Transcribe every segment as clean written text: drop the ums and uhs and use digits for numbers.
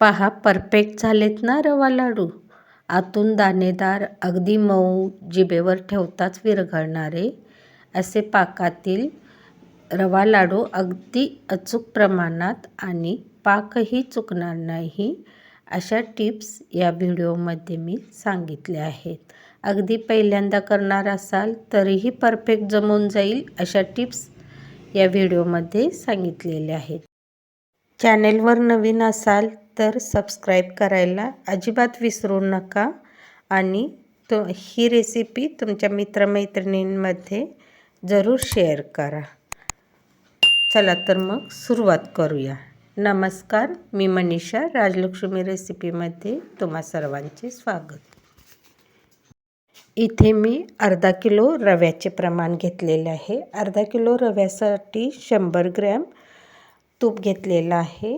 पहा, परफेक्ट झालेत ना रवा लाडू. आतून दाणेदार, अगदी मऊ, जिभेवर ठेवताच विरघळणारे असे पाकातील रवा लाडू अगदी अचूक प्रमाणात आणि पाकही चुकणार नाही अशा टिप्स या व्हिडिओमध्ये मी सांगितल्या आहेत. अगदी पहिल्यांदा करणार असाल तरीही परफेक्ट जमून जाईल अशा टिप्स या व्हिडिओमध्ये सांगितलेल्या आहेत. चॅनेलवर नवीन असाल तर सबस्क्राईब करायला अजिबात विसरू नका आणि ही रेसिपी तुमच्या मित्रमैत्रिणींमध्ये जरूर शेअर करा. चला तर मग सुरुवात करूया. नमस्कार, मी मनीषा. राजलक्ष्मी रेसिपीमध्ये तुम्हा सर्वांचे स्वागत. इथे मी अर्धा किलो रव्याचे प्रमाण घेतलेले आहे. अर्धा किलो रव्यासाठी 100 ग्रॅम तूप घेतलेलं आहे.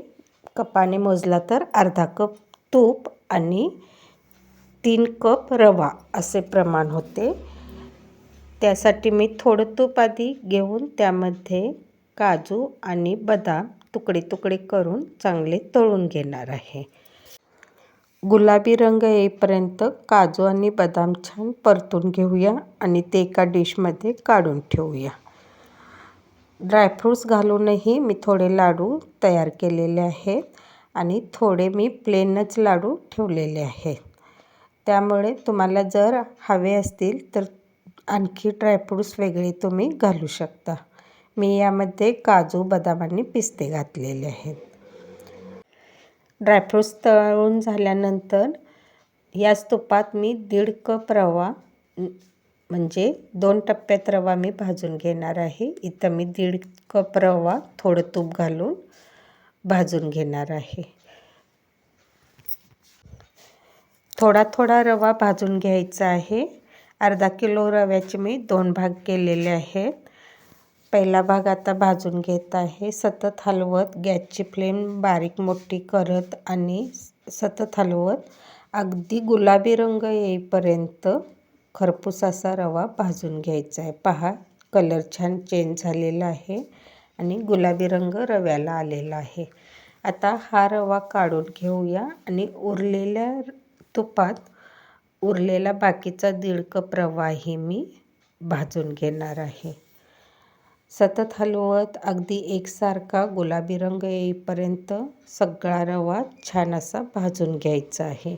कपाने मोजला तर अर्धा कप तूप आणि 3 कप रवा असे प्रमाण होते. त्यासाठी मी थोडं तूप आधी घेऊन त्यामध्ये काजू आणि बदाम तुकडे तुकडे करून चांगले तळून घेणार आहे. गुलाबी रंग येईपर्यंत काजू आणि बदाम छान परतून घेऊया आणि ते एका डिशमध्ये काढून ठेवूया. ड्रायफ्रूट्स घालूनही मी थोडे लाडू तयार केलेले आहेत आणि थोडे मी प्लेनच लाडू ठेवलेले आहेत. त्यामुळे तुम्हाला जर हवे असतील तर आणखी ड्रायफ्रूट्स वेगळे तुम्ही घालू शकता. मी यामध्ये काजू, बदाम आणि पिस्ते घातलेले आहेत. ड्रायफ्रूट्स तळून झाल्यानंतर याच तुपात मी 1.5 कप रवा म्हणजे 2 टप्प्यात रवा मी भाजून घेणार आहे. इथं मी 1.5 कप रवा थोडं तूप घालून भाजून घेणार आहे. थोडा थोडा रवा भाजून घ्यायचा आहे. अर्धा किलो रव्याचे मी 2 भाग केलेले आहेत. पहिला भाग आता भाजून घेत आहे. सतत हलवत गॅसची फ्लेम बारीक मोठी करत आणि सतत हलवत अगदी गुलाबी रंग येईपर्यंत खरपूस असा रवा भाजून घ्यायचा आहे. पहा, कलर छान चेंज झालेला आहे आणि गुलाबी रंग रव्याला आलेला आहे. आता हा रवा काढून घेऊया आणि उरलेल्या तुपात उरलेला बाकीचा 1.5 कप रवाही मी भाजून घेणार आहे. सतत हलवत अगदी एकसारखा गुलाबी रंग येईपर्यंत सगळा रवा छान असा भाजून घ्यायचा आहे.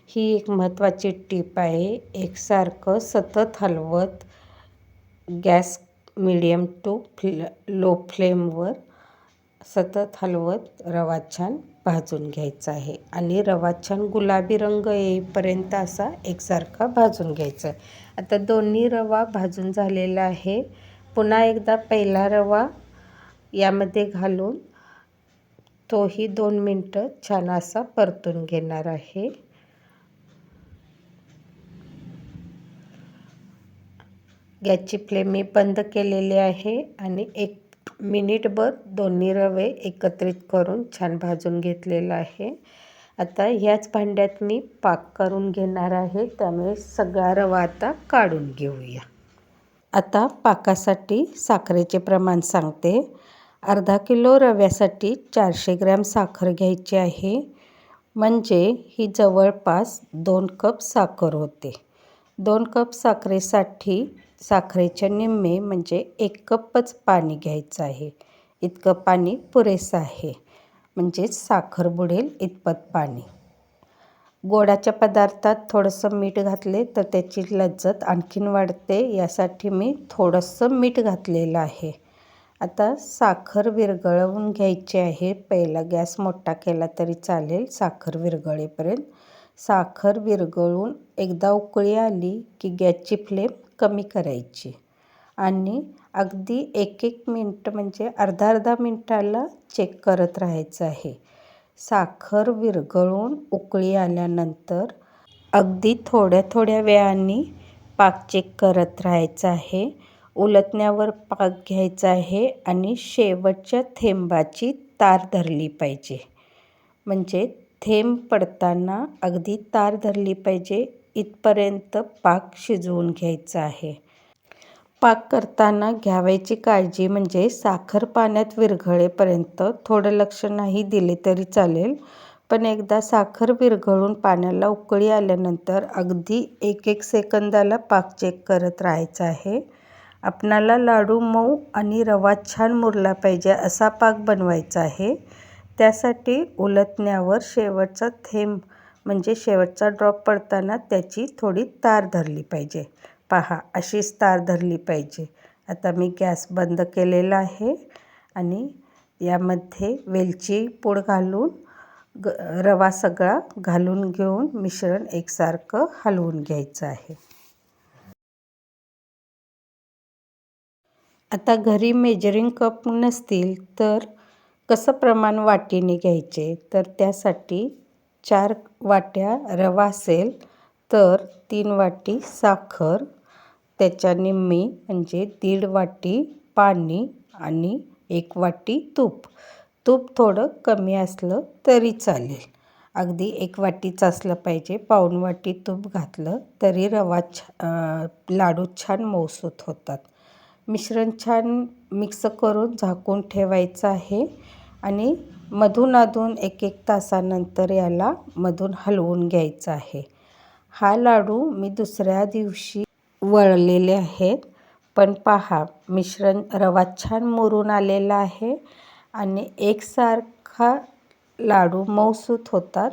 ही एक महत्त्वाची टीप आहे. एकसारखं सतत हलवत गॅस मीडियम टू लो फ्लेमवर सतत हलवत रवा छान भाजून घ्यायचा आहे आणि रवा छान गुलाबी रंग येईपर्यंत असा एकसारखा भाजून घ्यायचा आहे. आता दोन्ही रवा भाजून झालेला आहे. पुन्हा एकदा पहिला रवा यामध्ये घालून तोही 2 मिनटं छान असा परतून घेणार आहे. गॅसची फ्लेम मी बंद केलेली आहे आणि 1 मिनिटभर दोन्ही रवे एकत्रित करून छान भाजून घेतलेला आहे. आता ह्याच भांड्यात मी पाक करून घेणार आहे. त्यामुळे सगळा रवा आता काढून घेऊया. आता पाकासाठी साखरेचे प्रमाण सांगते. अर्धा किलो रव्यासाठी 400 ग्रॅम साखर घ्यायची आहे. म्हणजे ही जवळपास 2 कप साखर होते. 2 कप साखरेसाठी साखरेच्या निम्मे म्हणजे 1 कपच पाणी घ्यायचं आहे. इतकं पाणी पुरेसं आहे. म्हणजेच साखर बुडेल इतपत पाणी. गोडाच्या पदार्थात थोडंसं मीठ घातले तर त्याची लज्जत आणखीन वाढते. यासाठी मी थोडंसं मीठ घातलेलं आहे. आता साखर विरघळवून घ्यायची आहे. पहिला गॅस मोठा केला तरी चालेल साखर विरघळेपर्यंत. साखर विरघळून एकदा उकळी आली की गॅसची फ्लेम कमी करायची आणि अगदी 1-1 मिनटं म्हणजे अर्धा मिनटाला चेक करत राहायचं आहे. साखर विरघळून उकळी आल्यानंतर अगदी थोड्या थोड्या वेळाने पाक चेक करत राहायचं आहे. उलटण्यावर पाक घ्यायचा आहे आणि शेवटच्या थेंबाची तार धरली पाहिजे. म्हणजे थेंब पडताना अगदी तार धरली पाहिजे इथपर्यंत पाक शिजवून घ्यायचा आहे. पाक करताना घ्यावयाची काळजी म्हणजे साखर पाण्यात विरघळेपर्यंत थोडं लक्ष नाही दिले तरी चालेल, पण एकदा साखर विरघळून पाण्याला उकळी आल्यानंतर अगदी 1-1 सेकंदाला पाक चेक करत राहायचा आहे. आपणाला लाडू मऊ आणि रवा छान मुरला पाहिजे असा पाक बनवायचा आहे. त्यासाठी उलटण्यावर शेवटचा थेंब म्हणजे शेवटचा ड्रॉप पडताना त्याची थोडी तार धरली पाहिजे. पहा, अशीच तार धरली पाहिजे. आता मी गॅस बंद केलेला आहे आणि यामध्ये वेलची पूड घालून रवा सगळा घालून घेऊन मिश्रण एकसारखं हलवून घ्यायचं आहे. आता घरी मेजरिंग कप नसतील तर कसं प्रमाण वाटीने घ्यायचे, तर त्यासाठी 4 वाट्या रवा असेल तर 3 वाटी साखर, त्याच्या निम्मी म्हणजे 1.5 वाटी पाणी आणि 1 वाटी तूप. तूप थोडं कमी असलं तरी चालेल. अगदी 1 वाटीच असलं पाहिजे. पाऊण वाटी तूप घातलं तरी लाडू छान मऊसूत होतात. मिश्रण छान मिक्स करून झाकून ठेवायचं आहे आणि मधून 1-1 तासानंतर याला मधून हलवून घ्यायचं आहे. हा लाडू मी दुसऱ्या दिवशी वळलेले आहेत. पण पहा, मिश्रण रवा छान मुरून आलेला आहे आणि एकसारखा लाडू मऊसूत होतात.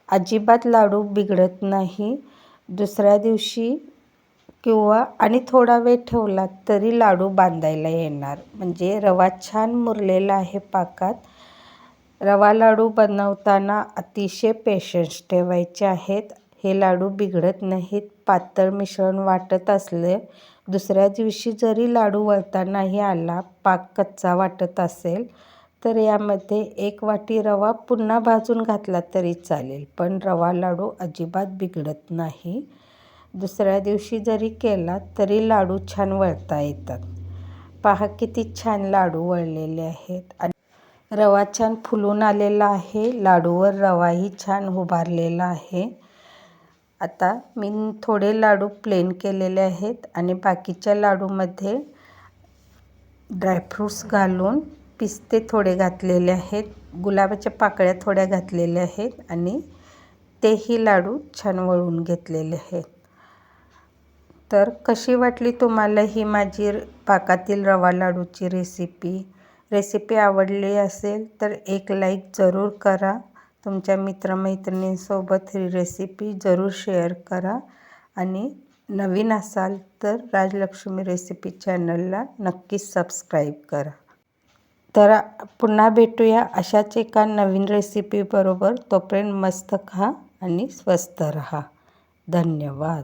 अजिबात लाडू बिघडत नाही. दुसऱ्या दिवशी किंवा आणि थोडा वेळ ठेवला तरी लाडू बांधायला येणार. म्हणजे रवा छान मुरलेला आहे पाकात. रवा लाडू बनवताना अतिशय पेशन्स ठेवायचे आहेत. हे लाडू बिघडत नाहीत. पातळ मिश्रण वाटत असले, दुसऱ्या दिवशी जरी लाडू वळतानाही आला, पाक कच्चा वाटत असेल तर यामध्ये 1 वाटी रवा पुन्हा भाजून घातला तरी चालेल. पण रवा लाडू अजिबात बिघडत नाही. दुसऱ्या दिवशी जरी केला तरी लाडू छान वळता येतात. पहा किती छान लाडू वळलेले आहेत आणि रवा छान फुलून आलेला आहे. लाडूवर रवाही छान उभारलेला आहे. आता मी थोडे लाडू प्लेन केलेले आहेत आणि बाकीच्या लाडूमध्ये ड्रायफ्रूट्स घालून पिस्ते थोडे घातलेले आहेत, गुलाबाच्या पाकळ्या थोड्या घातलेल्या आहेत आणि तेही लाडू छान वळून घेतलेले आहेत. तर कशी वाटली तुम्हाला ही माझी पाकातील रवा लाडूची रेसिपी आवडली असेल तर एक लाईक जरूर करा. तुमच्या मित्रमैत्रिणींसोबत ही रेसिपी जरूर शेअर करा आणि नवीन असाल तर राजलक्ष्मी रेसिपी चॅनलला नक्कीच सबस्क्राईब करा. तर पुन्हा भेटूया अशाच एका नवीन रेसिपीबरोबर. तोपर्यंत मस्त खा आणि स्वस्त रहा. धन्यवाद.